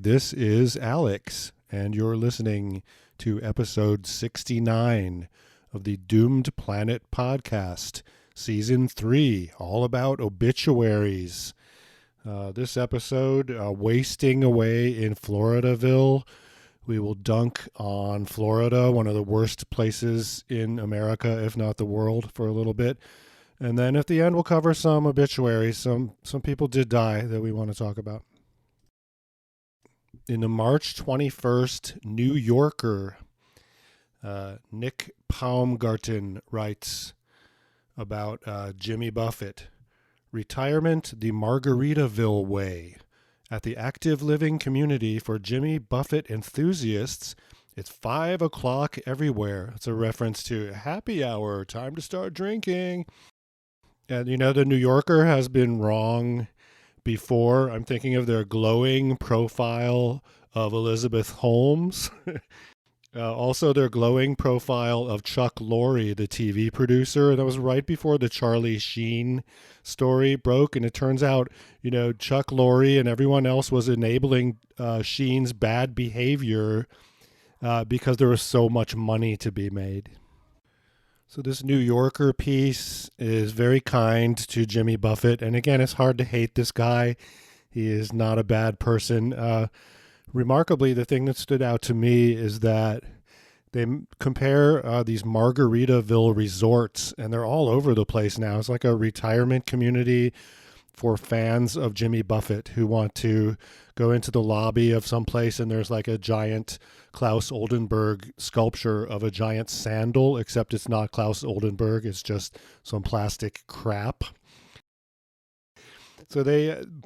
this is Alex, and you're listening to episode 69 of the Doomed Planet podcast, season 3, all about obituaries. This episode, wasting away in Floridaville. We will dunk on Florida, one of the worst places in America, if not the world, for a little bit. And then at the end, we'll cover some obituaries. Some people did die that we want to talk about. In the March 21st New Yorker, Nick Baumgarten writes about Jimmy Buffett. Retirement the Margaritaville way. At the active living community for Jimmy Buffett enthusiasts, it's 5 o'clock everywhere. It's a reference to happy hour, time to start drinking. And you know, the New Yorker has been wrong before. I'm thinking of their glowing profile of Elizabeth Holmes. Also, their glowing profile of Chuck Lorre, the TV producer. That was right before the Charlie Sheen story broke. And it turns out, you know, Chuck Lorre and everyone else was enabling Sheen's bad behavior because there was so much money to be made. So this New Yorker piece is very kind to Jimmy Buffett. And again, it's hard to hate this guy. He is not a bad person. Remarkably, the thing that stood out to me is that they compare these Margaritaville resorts, and they're all over the place now. It's like a retirement community for fans of Jimmy Buffett who want to go into the lobby of some place, and there's like a giant Klaus Oldenburg sculpture of a giant sandal, except it's not Klaus Oldenburg. It's just some plastic crap. So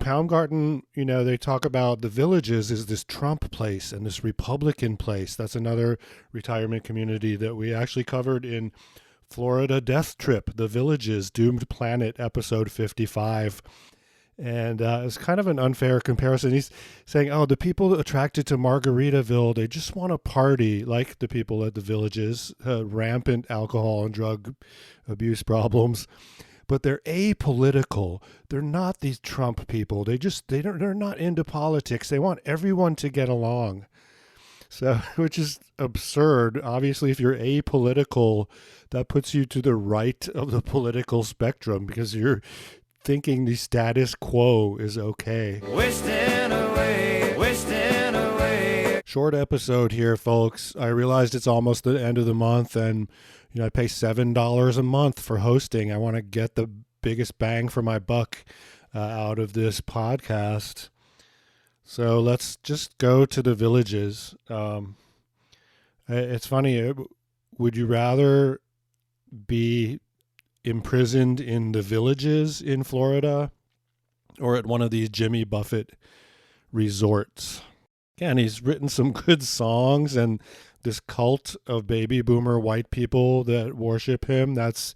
Baumgarten, you know, they talk about the Villages is this Trump place and this Republican place. That's another retirement community that we actually covered in Florida Death Trip, The Villages, Doomed Planet, episode 55. And it's kind of an unfair comparison. He's saying, oh, the people attracted to Margaritaville, they just want to party like the people at the Villages, rampant alcohol and drug abuse problems. But they're apolitical. They're not these Trump people. They're not into politics. They want everyone to get along. So, which is absurd. Obviously, if you're apolitical, that puts you to the right of the political spectrum because you're thinking the status quo is okay. Wasting away, wasting away. Short episode here, folks. I realized it's almost the end of the month, and you know, I pay $7 a month for hosting. I want to get the biggest bang for my buck out of this podcast. So let's just go to the Villages. It's funny. Would you rather be imprisoned in the Villages in Florida or at one of these Jimmy Buffett resorts? Again, he's written some good songs, and this cult of baby boomer white people that worship him, that's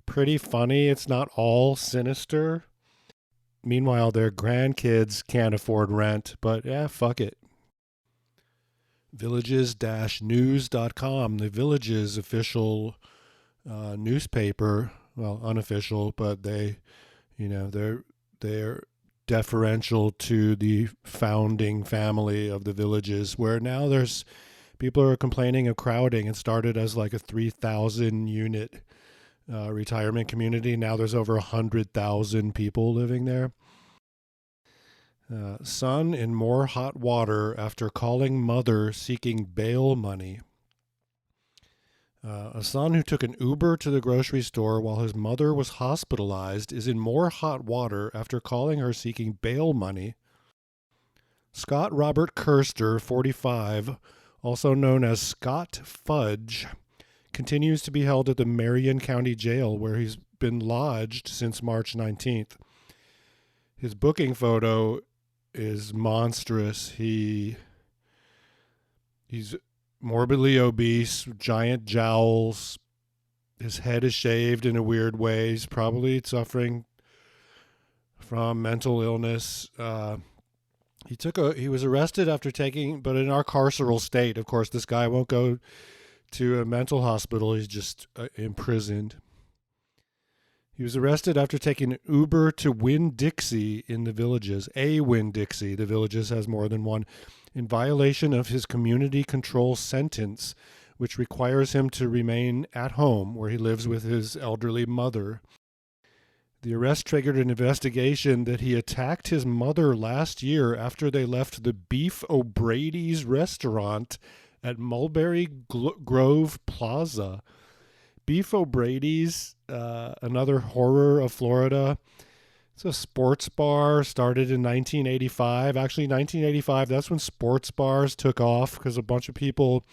pretty funny. It's not all sinister. Meanwhile, their grandkids can't afford rent, but yeah, fuck it. Villages-news.com, the Villages official newspaper, well, unofficial, but they, you know, they're deferential to the founding family of the Villages, where now there's people are complaining of crowding. It started as like a 3,000 unit retirement community. Now there's over 100,000 people living there. Son in more hot water after calling mother seeking bail money. A son who took an Uber to the grocery store while his mother was hospitalized is in more hot water after calling her seeking bail money. Scott Robert Kerster, 45, also known as Scott Fudge, continues to be held at the Marion County Jail, where he's been lodged since March 19th. His booking photo is monstrous. He's morbidly obese, giant jowls. His head is shaved in a weird way. He's probably suffering from mental illness. He was arrested after but in our carceral state, of course, this guy won't go to a mental hospital. He's just imprisoned. He was arrested after taking an Uber to Winn-Dixie in the Villages. A Winn-Dixie, the Villages has more than one, in violation of his community control sentence, which requires him to remain at home where he lives with his elderly mother. The arrest triggered an investigation that he attacked his mother last year after they left the Beef O'Brady's restaurant at Mulberry Grove Plaza. Beef O'Brady's, another horror of Florida. It's a sports bar, started in 1985. Actually, 1985, that's when sports bars took off because a bunch of people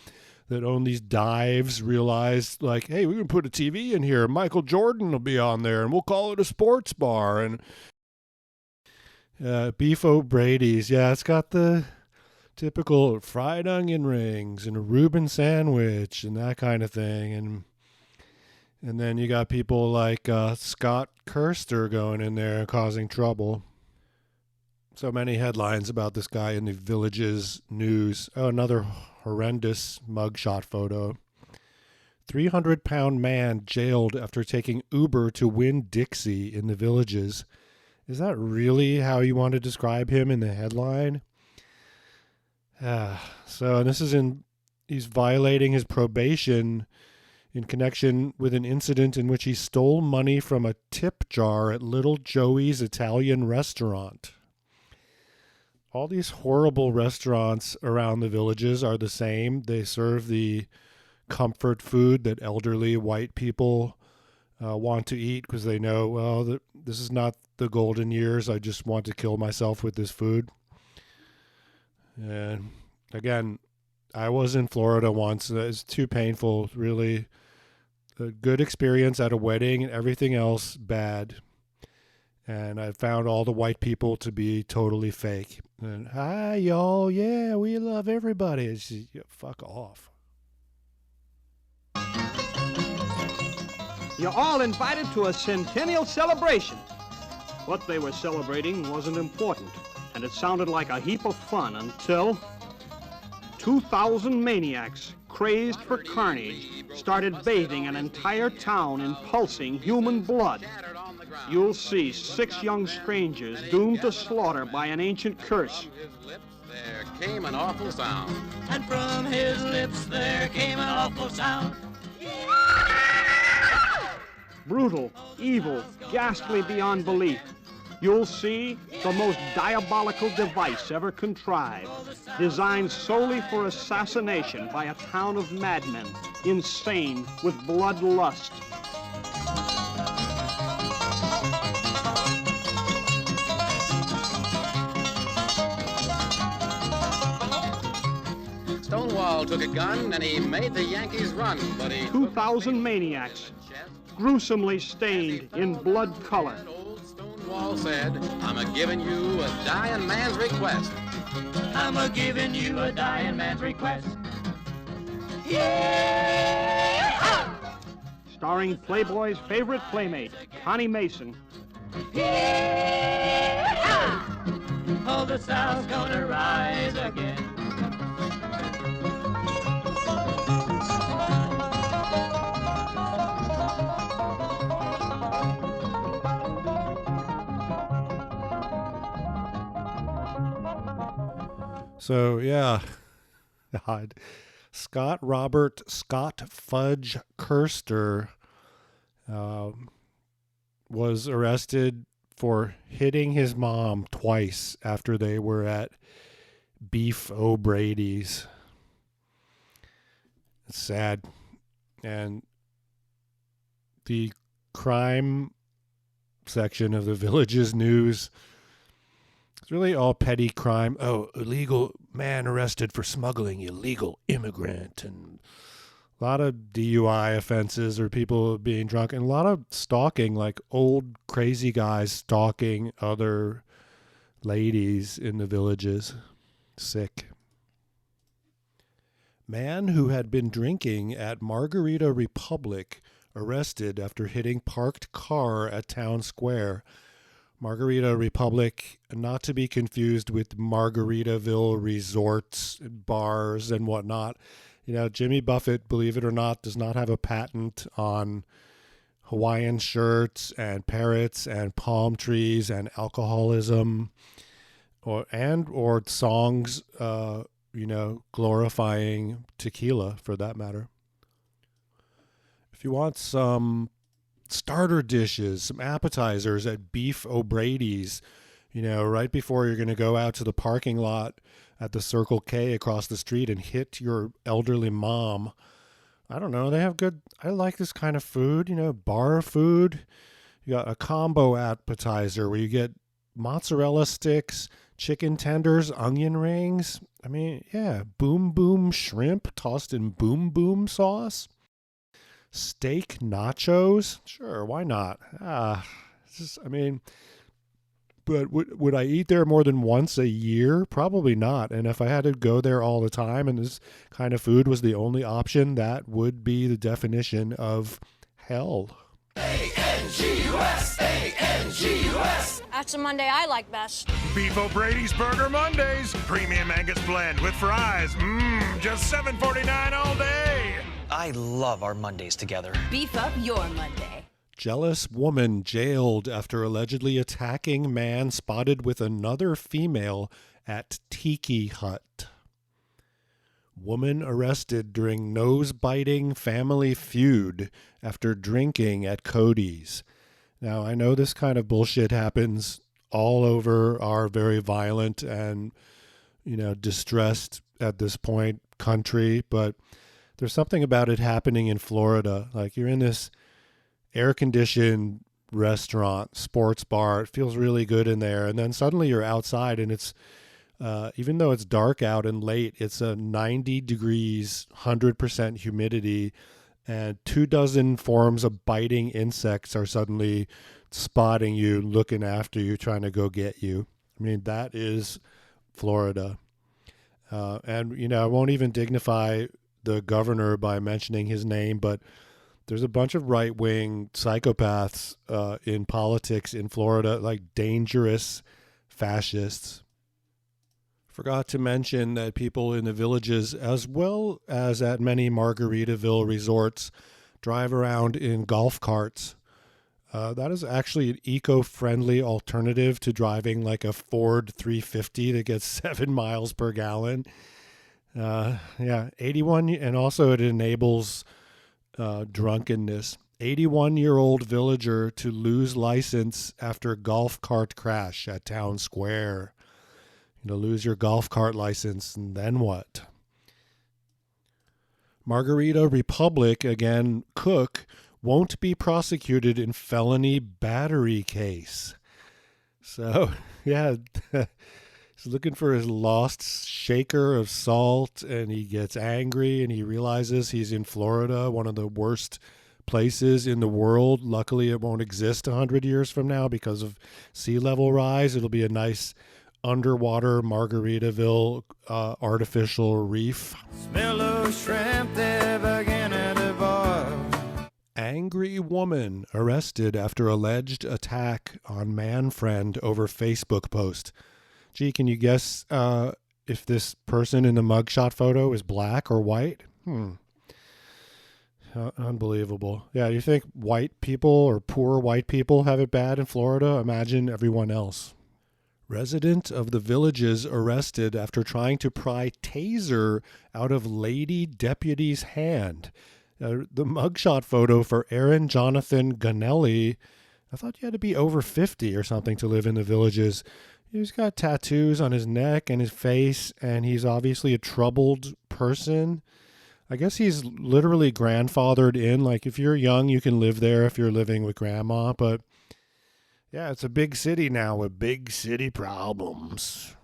that own these dives realized, like, hey, we can put a TV in here. Michael Jordan will be on there, and we'll call it a sports bar. And Beef O'Brady's, yeah, it's got the typical fried onion rings and a Reuben sandwich and that kind of thing. And then you got people like Scott Kerster going in there causing trouble. So many headlines about this guy in the Villages news. Oh, another horrendous mugshot photo. 300-pound man jailed after taking Uber to Winn-Dixie in the Villages. Is that really how you want to describe him in the headline? So this is he's violating his probation in connection with an incident in which he stole money from a tip jar at Little Joey's Italian restaurant. All these horrible restaurants around the Villages are the same. They serve the comfort food that elderly white people want to eat because they know, well, this is not the golden years. I just want to kill myself with this food. And again, I was in Florida once. It's too painful, really. A good experience at a wedding and everything else bad. And I found all the white people to be totally fake. And, hi, y'all. Yeah, we love everybody. It's just, fuck off. You're all invited to a centennial celebration. What they were celebrating wasn't important, and it sounded like a heap of fun until 2,000 maniacs, crazed for carnage, started bathing an entire town in pulsing human blood. You'll see 6 young strangers doomed to slaughter by an ancient curse. There came an awful sound. And from his lips there came an awful sound. Brutal, evil, ghastly beyond belief. You'll see the most diabolical device ever contrived, designed solely for assassination by a town of madmen, insane with bloodlust. Stonewall took a gun and he made the Yankees run, but he 2,000 maniacs, gruesomely stained in blood color. Stonewall said, I'm a-giving you a dying man's request. I'm a-giving you a dying man's request. Yeah! Starring Playboy's favorite playmate, Connie Mason. Yeah! Oh, the South's gonna rise again. So, yeah, God. Scott Fudge Kerster was arrested for hitting his mom twice after they were at Beef O'Brady's. It's sad. And the crime section of the Villages news, it's really all petty crime. Oh, illegal man arrested for smuggling illegal immigrant, and a lot of DUI offenses or people being drunk, and a lot of stalking, like old crazy guys stalking other ladies in the Villages. Sick. Man who had been drinking at Margarita Republic arrested after hitting parked car at Town Square. Margarita Republic, not to be confused with Margaritaville resorts, bars, and whatnot. You know, Jimmy Buffett, believe it or not, does not have a patent on Hawaiian shirts and parrots and palm trees and alcoholism, or songs, glorifying tequila for that matter. If you want some starter dishes, some appetizers at Beef O'Brady's, right before you're going to go out to the parking lot at the Circle K across the street and hit your elderly mom. I don't know. They have I like this kind of food, bar food. You got a combo appetizer where you get mozzarella sticks, chicken tenders, onion rings. I mean, yeah, boom boom shrimp tossed in boom boom sauce. Steak nachos. Sure, why not? But would I eat there more than once a year? Probably not. And if I had to go there all the time and this kind of food was the only option, that would be the definition of hell. A-N-G-U-S, A-N-G-U-S. That's the Monday I like best. Beef O'Brady's Burger Mondays. Premium Angus blend with fries. Just $7.49 all day. I love our Mondays together. Beef up your Monday. Jealous woman jailed after allegedly attacking man spotted with another female at Tiki Hut. Woman arrested during nose-biting family feud after drinking at Cody's. Now, I know this kind of bullshit happens all over our very violent and, distressed at this point country, but there's something about it happening in Florida. Like, you're in this air-conditioned restaurant, sports bar. It feels really good in there. And then suddenly you're outside and it's, even though it's dark out and late, it's a 90 degrees, 100% humidity, and 24 forms of biting insects are suddenly spotting you, looking after you, trying to go get you. I mean, that is Florida. And, I won't even dignify the governor by mentioning his name, but there's a bunch of right-wing psychopaths in politics in Florida, like dangerous fascists. Forgot to mention that people in the villages, as well as at many Margaritaville resorts, drive around in golf carts. That is actually an eco-friendly alternative to driving like a Ford 350 that gets 7 miles per gallon. 81, and also it enables drunkenness. 81-year-old villager to lose license after golf cart crash at town square. Lose your golf cart license, and then what? Margarita Republic, again, cook, won't be prosecuted in felony battery case. So, yeah, he's looking for his lost shaker of salt, and he gets angry, and he realizes he's in Florida, one of the worst places in the world. Luckily, it won't exist 100 years from now because of sea level rise. It'll be a nice underwater Margaritaville artificial reef. Smell those shrimp, they're beginning to boil. Angry woman arrested after alleged attack on man friend over Facebook post. Gee, can you guess if this person in the mugshot photo is black or white? Unbelievable. Yeah, you think white people or poor white people have it bad in Florida? Imagine everyone else. Resident of the Villages arrested after trying to pry taser out of lady deputy's hand. The mugshot photo for Aaron Jonathan Gonelli, I thought you had to be over 50 or something to live in the Villages. He's got tattoos on his neck and his face, and he's obviously a troubled person. I guess he's literally grandfathered in. Like, if you're young, you can live there if you're living with grandma, but yeah, it's a big city now with big city problems.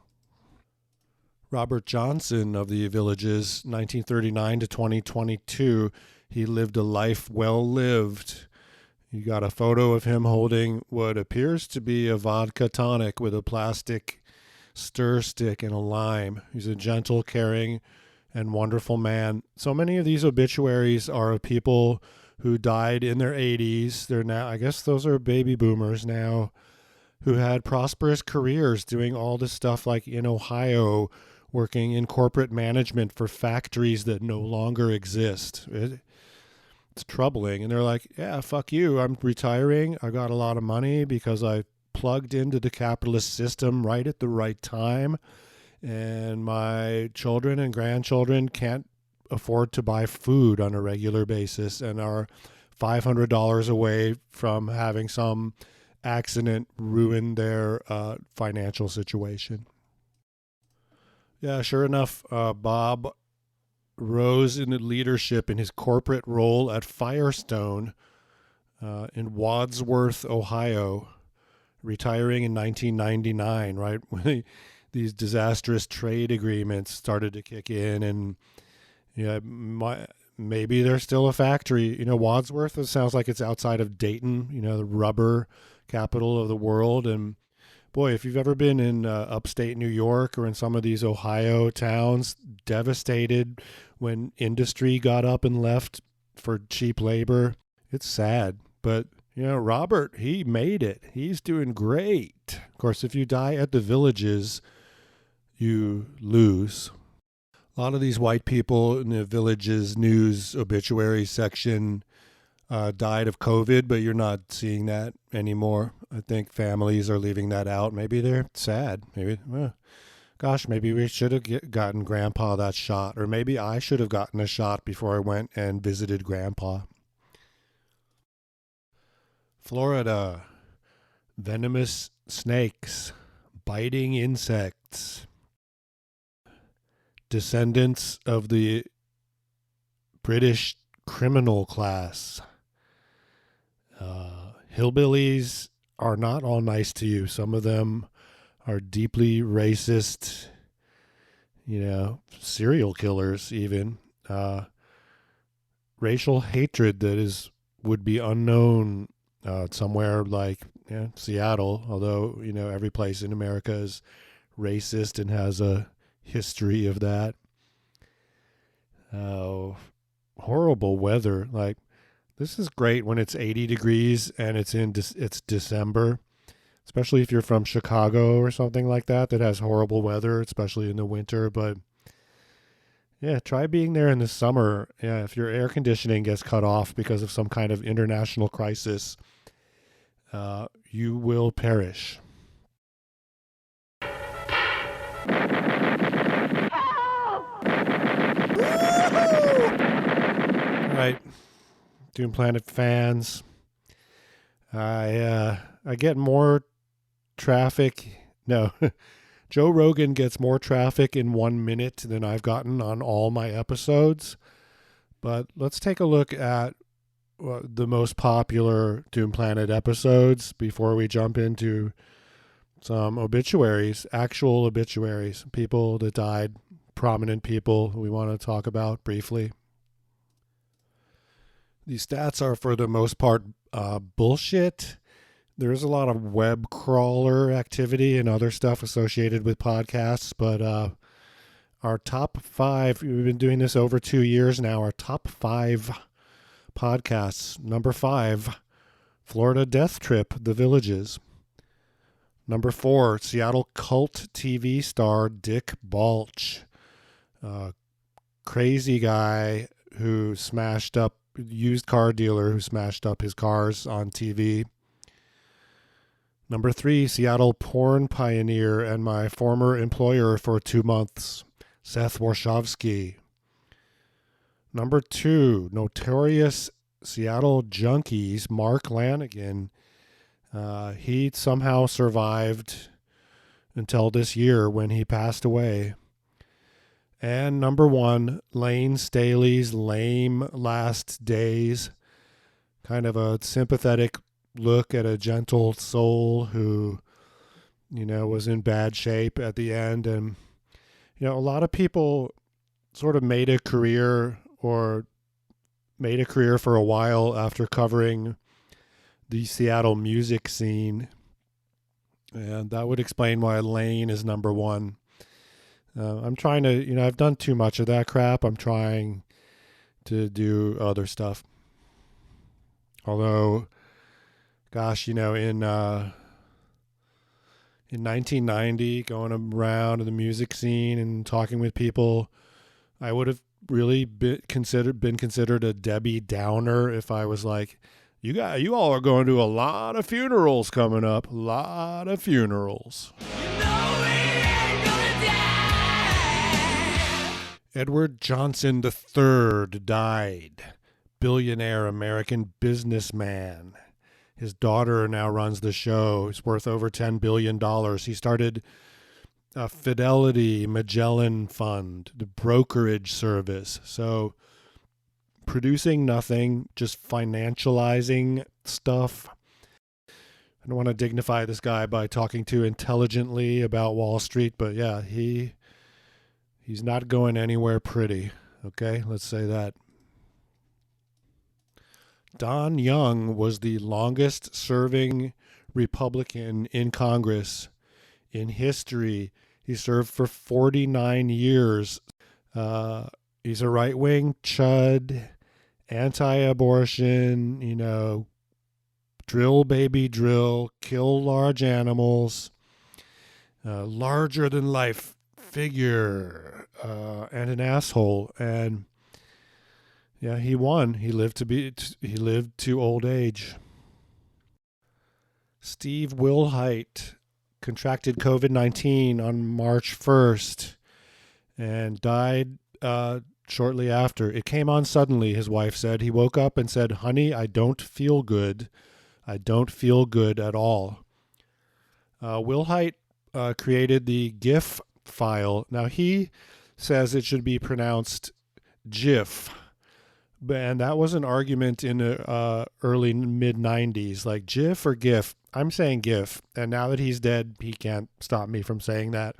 Robert Johnson of the Villages, 1939 to 2022. He lived a life well lived. You got a photo of him holding what appears to be a vodka tonic with a plastic stir stick and a lime. He's a gentle, caring, and wonderful man. So many of these obituaries are of people who died in their 80s. They're now, I guess those are baby boomers now, who had prosperous careers doing all this stuff, like in Ohio, working in corporate management for factories that no longer exist. It's troubling. And they're like, yeah, fuck you. I'm retiring. I got a lot of money because I plugged into the capitalist system right at the right time. And my children and grandchildren can't afford to buy food on a regular basis and are $500 away from having some accident ruin their financial situation. Yeah, sure enough, Bob rose in leadership in his corporate role at Firestone in Wadsworth, Ohio, retiring in 1999, right when these disastrous trade agreements started to kick in. And maybe there's still a factory. Wadsworth, it sounds like it's outside of Dayton, the rubber capital of the world. And boy, if you've ever been in upstate New York or in some of these Ohio towns, devastated when industry got up and left for cheap labor, it's sad. But, Robert, he made it. He's doing great. Of course, if you die at the Villages, you lose. A lot of these white people in the Villages news obituary section died of COVID, but you're not seeing that anymore. I think families are leaving that out. Maybe they're sad. Maybe, maybe we should have gotten Grandpa that shot. Or maybe I should have gotten a shot before I went and visited Grandpa. Florida. Venomous snakes. Biting insects. Descendants of the British criminal class. Hillbillies are not all nice to you. Some of them are deeply racist, serial killers even. Racial hatred that would be unknown somewhere like Seattle, although, every place in America is racist and has a history of that. Horrible weather. Like, this is great when it's 80 degrees and it's December, especially if you're from Chicago or something like that has horrible weather, especially in the winter. But yeah, try being there in the summer. Yeah, if your air conditioning gets cut off because of some kind of international crisis, you will perish. Right. Doom Planet fans. I get more traffic. No, Joe Rogan gets more traffic in 1 minute than I've gotten on all my episodes. But let's take a look at the most popular Doom Planet episodes before we jump into some obituaries, actual obituaries, people that died, prominent people we want to talk about briefly. These stats are, for the most part, bullshit. There's a lot of web crawler activity and other stuff associated with podcasts, but our top 5, we've been doing this over 2 years now, our top 5 podcasts. Number 5, Florida Death Trip, The Villages. Number 4, Seattle cult TV star Dick Balch. Crazy guy who smashed up, used car dealer who smashed up his cars on TV. Number 3, Seattle porn pioneer and my former employer for 2 months, Seth Warshavsky. Number 2, notorious Seattle junkies, Mark Lanigan. He somehow survived until this year when he passed away. And number 1, Lane Staley's Lame Last Days. Kind of a sympathetic look at a gentle soul who, was in bad shape at the end. And, a lot of people sort of made a career for a while after covering the Seattle music scene. And that would explain why Lane is number 1. I'm trying to, I've done too much of that crap. I'm trying to do other stuff. Although, gosh, in 1990, going around in the music scene and talking with people, I would have really been considered a Debbie Downer if I was like, you all are going to a lot of funerals coming up, a lot of funerals. Edward Johnson III died, billionaire American businessman. His daughter now runs the show. It's worth over $10 billion. He started a Fidelity Magellan Fund, the brokerage service. So producing nothing, just financializing stuff. I don't want to dignify this guy by talking too intelligently about Wall Street, but yeah, he's not going anywhere pretty. Okay, let's say that. Don Young was the longest serving Republican in Congress in history. He served for 49 years. He's a right-wing chud, anti-abortion, drill baby drill, kill large animals, larger-than-life figure, and an asshole. And yeah, he won. He lived to old age. Steve Wilhite contracted COVID-19 on March 1st and died shortly after. It came on suddenly, his wife said. He woke up and said, "Honey, I don't feel good. I don't feel good at all." Wilhite created the GIF file. Now, he says it should be pronounced GIF. And that was an argument in the early mid-90s, like GIF or GIF. I'm saying GIF, and now that he's dead, he can't stop me from saying that.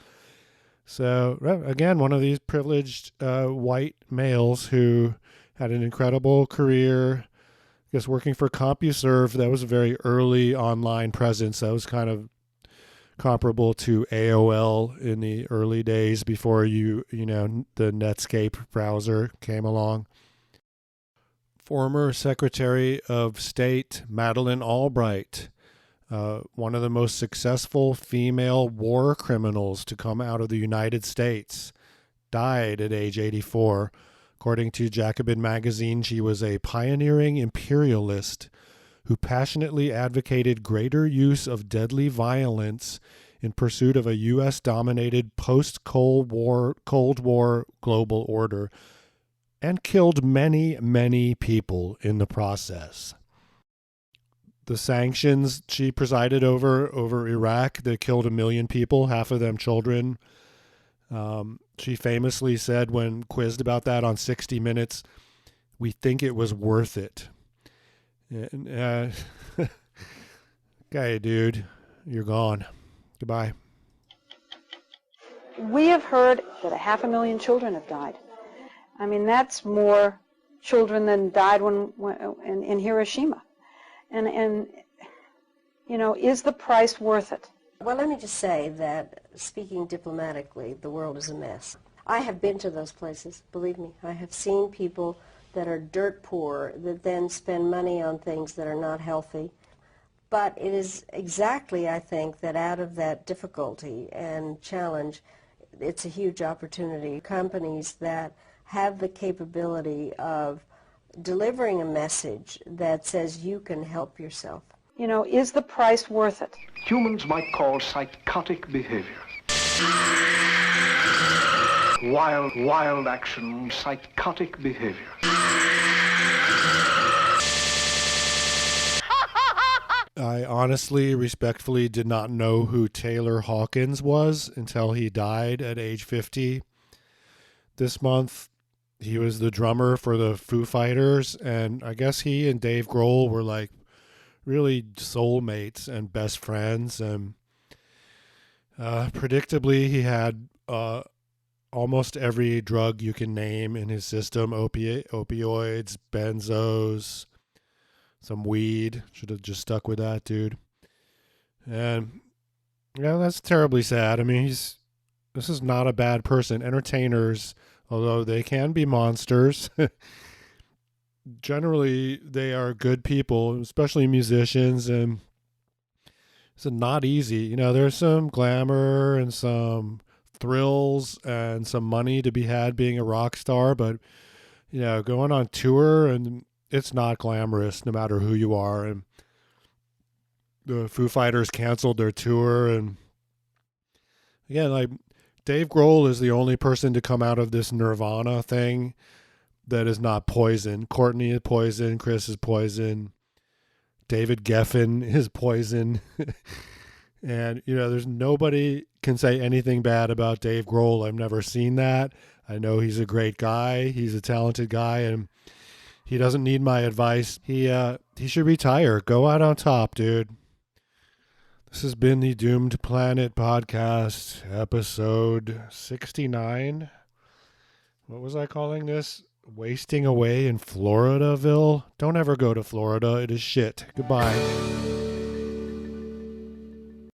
So, again, one of these privileged white males who had an incredible career, I guess working for CompuServe. That was a very early online presence. That was kind of comparable to AOL in the early days before the Netscape browser came along. Former Secretary of State Madeline Albright, one of the most successful female war criminals to come out of the United States, died at age 84. According to Jacobin magazine, she was a pioneering imperialist who passionately advocated greater use of deadly violence in pursuit of a U.S.-dominated post-Cold War global order, and killed many, many people in the process. The sanctions she presided over Iraq that killed 1 million people, half of them children. She famously said when quizzed about that on 60 Minutes, "We think it was worth it." And, okay, dude, you're gone. Goodbye. We have heard that 500,000 children have died. I mean, that's more children than died in Hiroshima. And is the price worth it? Well, let me just say that, speaking diplomatically, the world is a mess. I have been to those places, believe me. I have seen people that are dirt poor that then spend money on things that are not healthy. But it is exactly, I think, that out of that difficulty and challenge, it's a huge opportunity. Companies that have the capability of delivering a message that says you can help yourself. Is the price worth it? Humans might call psychotic behavior. Wild action, psychotic behavior. I honestly, respectfully did not know who Taylor Hawkins was until he died at age 50. This month, he was the drummer for the Foo Fighters, and I guess he and Dave Grohl were like really soulmates and best friends. And predictably, he had almost every drug you can name in his system: opioids, benzos, some weed. Should have just stuck with that, dude. And yeah, that's terribly sad. I mean, this is not a bad person. Entertainers, although they can be monsters, generally they are good people, especially musicians, and it's not easy. There's some glamour and some thrills and some money to be had being a rock star, but going on tour, and it's not glamorous no matter who you are. And the Foo Fighters canceled their tour, and again, like, Dave Grohl is the only person to come out of this Nirvana thing that is not Poison. Courtney is Poison, Chris is Poison, David Geffen is Poison. And, there's nobody can say anything bad about Dave Grohl. I've never seen that. I know he's a great guy. He's a talented guy, and he doesn't need my advice. He should retire. Go out on top, dude. This has been the Doomed Planet Podcast, episode 69. What was I calling this? Wasting away in Floridaville? Don't ever go to Florida. It is shit. Goodbye.